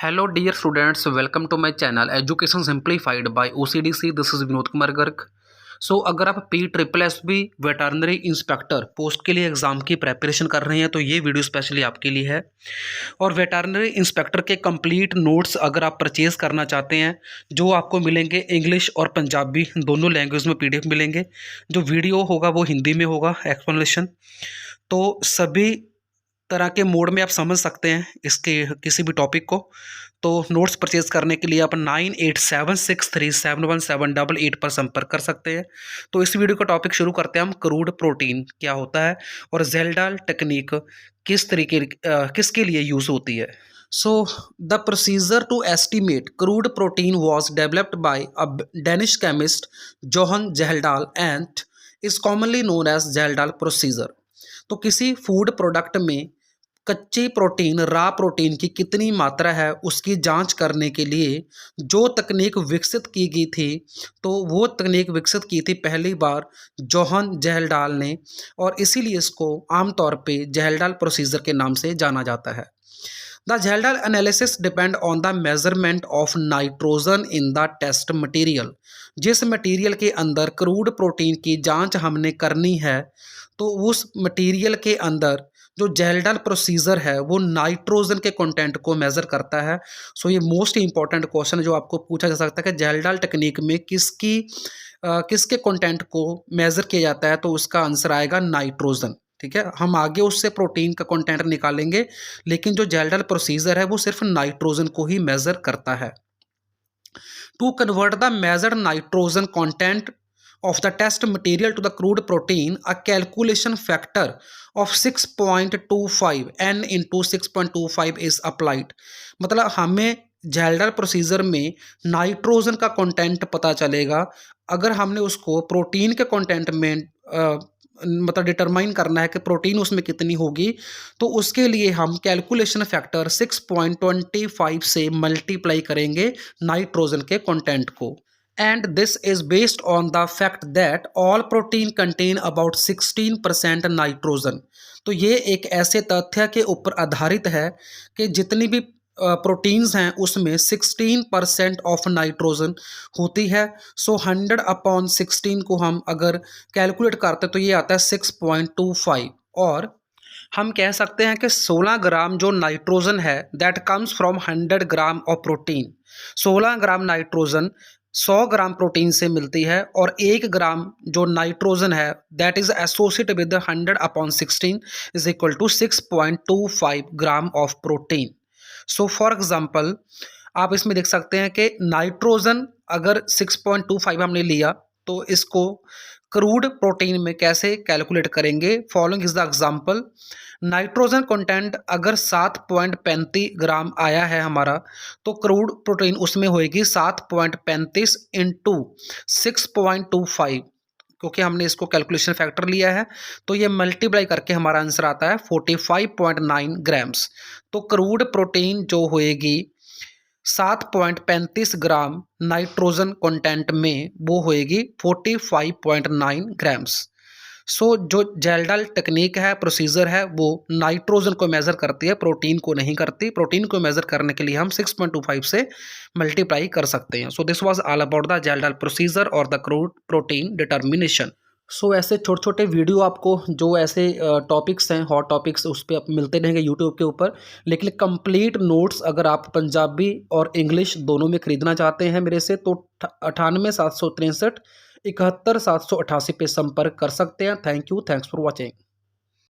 Hello dear students, welcome to my channel Education Simplified by OCDC. This is Vinod Kumar Garg. अगर आप PSSB veterinary inspector post के लिए exam की preparation कर रहे हैं तो ये वीडियो स्पेशली आपके लिए है। और वेटरनरी इंस्पेक्टर के कंप्लीट नोट्स अगर आप परचेज़ करना चाहते हैं, जो आपको मिलेंगे इंग्लिश और पंजाबी दोनों लैंग्वेज में PDF मिलेंगे। जो वीडियो होगा वो हिंदी में होगा एक्सप्लेनेशन। तो सभी तरह के मोड में आप समझ सकते हैं इसके किसी भी टॉपिक को। तो नोट्स परचेज करने के लिए आप 9876371788 पर संपर्क कर सकते हैं। तो इस वीडियो का टॉपिक शुरू करते हैं हम। क्रूड प्रोटीन क्या होता है और ज़ेल्डाल टेक्निक किसके लिए यूज़ होती है। The procedure to estimate crude protein was developed by a Danish chemist Johan Kjeldahl and is commonly known as Kjeldahl procedure. तो किसी फूड प्रोडक्ट में कच्ची प्रोटीन रा प्रोटीन की कितनी मात्रा है उसकी जांच करने के लिए जो तकनीक विकसित की गई थी, तो वो तकनीक विकसित की थी पहली बार जोहन ज़ेल्डाल ने, और इसीलिए इसको आमतौर पे ज़ेल्डाल प्रोसीजर के नाम से जाना जाता है। The Kjeldahl analysis depend on the measurement of nitrogen in the test material. जिस मटेरियल के अंदर क्रूड प्रोटीन की जांच हमने करनी है, तो उस मटेरियल के अंदर जो ज़ेल्डाल प्रोसीजर है वो नाइट्रोजन के कंटेंट को मेज़र करता है। ये मोस्ट इंपॉर्टेंट क्वेश्चन जो आपको पूछा जा सकता है कि ज़ेल्डाल टेक्निक में किसके कंटेंट को मेज़र किया जाता है, तो उसका आंसर आएगा नाइट्रोजन। ठीक है, हम आगे उससे प्रोटीन का कंटेंट निकालेंगे, लेकिन जो ज़ेल्डाल प्रोसीजर है वो सिर्फ नाइट्रोजन को ही मेज़र करता है। To convert the measured nitrogen content of the test material to the crude protein, a calculation factor of 6.25 n into 6.25 is applied। मतलब हमें ज़ेल्डाल प्रोसीजर में नाइट्रोजन का कंटेंट पता चलेगा। अगर हमने उसको प्रोटीन के कंटेंट में मतलब डिटरमाइन करना है कि प्रोटीन उसमें कितनी होगी, तो उसके लिए हम कैलकुलेशन फैक्टर 6.25 से मल्टीप्लाई करेंगे नाइट्रोजन के कंटेंट को। And this is based on the fact that all protein contain about 16% nitrogen. तो ये एक ऐसे तथ्य के ऊपर आधारित है कि जितनी भी प्रोटीन्स हैं उसमें 16% ऑफ नाइट्रोजन होती है। 100/16 को हम अगर कैलकुलेट करते तो ये आता है 6.25। और हम कह सकते हैं कि 16 ग्राम जो नाइट्रोजन है that comes from 100 gram of protein. 16 gram nitrogen 100 gram protein से मिलती है, और 1 ग्राम जो नाइट्रोजन है that is associated with 100/16 is equal to 6.25 gram of protein. For example आप इसमें देख सकते हैं कि नाइट्रोजन अगर 6.25 हमने लिया, तो इसको क्रूड प्रोटीन में कैसे कैलकुलेट करेंगे। Following is the example. Nitrogen content अगर 7.35 ग्राम आया है हमारा, तो क्रूड प्रोटीन उसमें होएगी 7.35 इंटू 6.25, क्योंकि हमने इसको कैलकुलेशन फैक्टर लिया है, तो ये मल्टीप्लाई करके हमारा आंसर आता है 45.9 ग्राम्स। तो क्रूड प्रोटीन जो होएगी 7.35 ग्राम नाइट्रोजन कंटेंट में, वो होएगी 45.9 ग्राम्स। जो ज़ेल्डाल टेक्निक है, प्रोसीजर है, वो नाइट्रोजन को मेज़र करती है, प्रोटीन को नहीं करती। प्रोटीन को मेज़र करने के लिए हम 6.25 से मल्टीप्लाई कर सकते हैं। This was all about the Kjeldahl procedure और द क्रूड प्रोटीन डिटर्मिनेशन। ऐसे छोटे छोटे वीडियो आपको जो ऐसे टॉपिक्स हैं, हॉट टॉपिक्स, उस पर आप मिलते रहेंगे यूट्यूब के ऊपर। लेकिन कंप्लीट नोट्स अगर आप पंजाबी और इंग्लिश दोनों में ख़रीदना चाहते हैं मेरे से, तो 98 763 71 788 पे संपर्क कर सकते हैं। Thank you, thanks for watching.